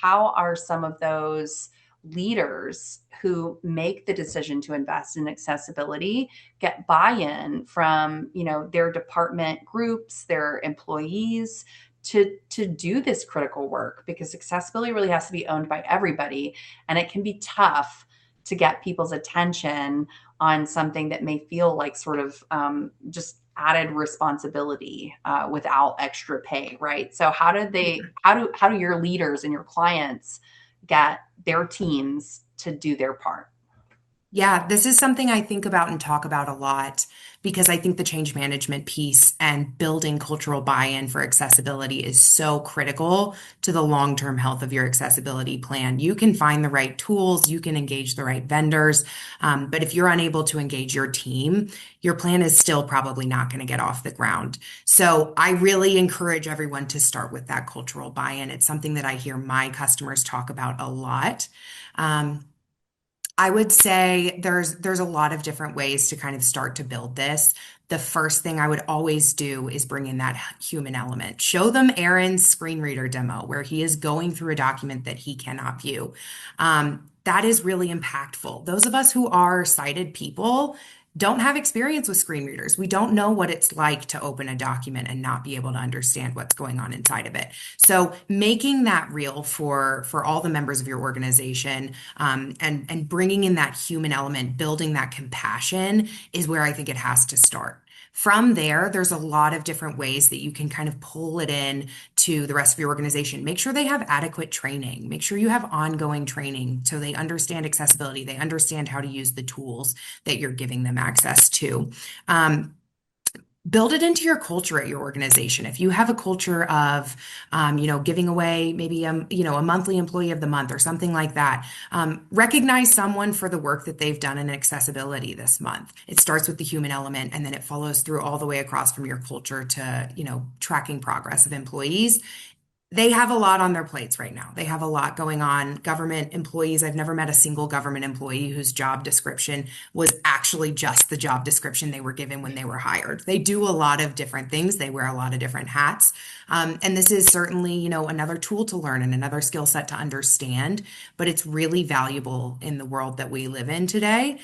how are some of those leaders who make the decision to invest in accessibility get buy-in from, their department groups, their employees to do this critical work? Because accessibility really has to be owned by everybody, and it can be tough to get people's attention on something that may feel like sort of just added responsibility without extra pay, right? So how do your leaders and your clients get their teams to do their part? Yeah, this is something I think about and talk about a lot because I think the change management piece and building cultural buy-in for accessibility is so critical to the long-term health of your accessibility plan. You can find the right tools, you can engage the right vendors, but if you're unable to engage your team, your plan is still probably not going to get off the ground. So I really encourage everyone to start with that cultural buy-in. It's something that I hear my customers talk about a lot. Um, I would say there's a lot of different ways to kind of start to build this. The first thing I would always do is bring in that human element. Show them Aaron's screen reader demo where he is going through a document that he cannot view. That is really impactful. Those of us who are sighted people don't have experience with screen readers. We don't know what it's like to open a document and not be able to understand what's going on inside of it. So making that real for all the members of your organization, and bringing in that human element, building that compassion is where I think it has to start. From there, there's a lot of different ways that you can kind of pull it in to the rest of your organization. Make sure they have adequate training. Make sure you have ongoing training so they understand accessibility. They understand how to use the tools that you're giving them access to. Build it into your culture at your organization. If you have a culture of, giving away maybe, a monthly employee of the month or something like that, recognize someone for the work that they've done in accessibility this month. It starts with the human element and then it follows through all the way across from your culture to, tracking progress of employees. They have a lot on their plates right now. They have a lot going on. Government employees, I've never met a single government employee whose job description was actually just the job description they were given when they were hired. They do a lot of different things. They wear a lot of different hats. And this is certainly, another tool to learn and another skill set to understand, but it's really valuable in the world that we live in today.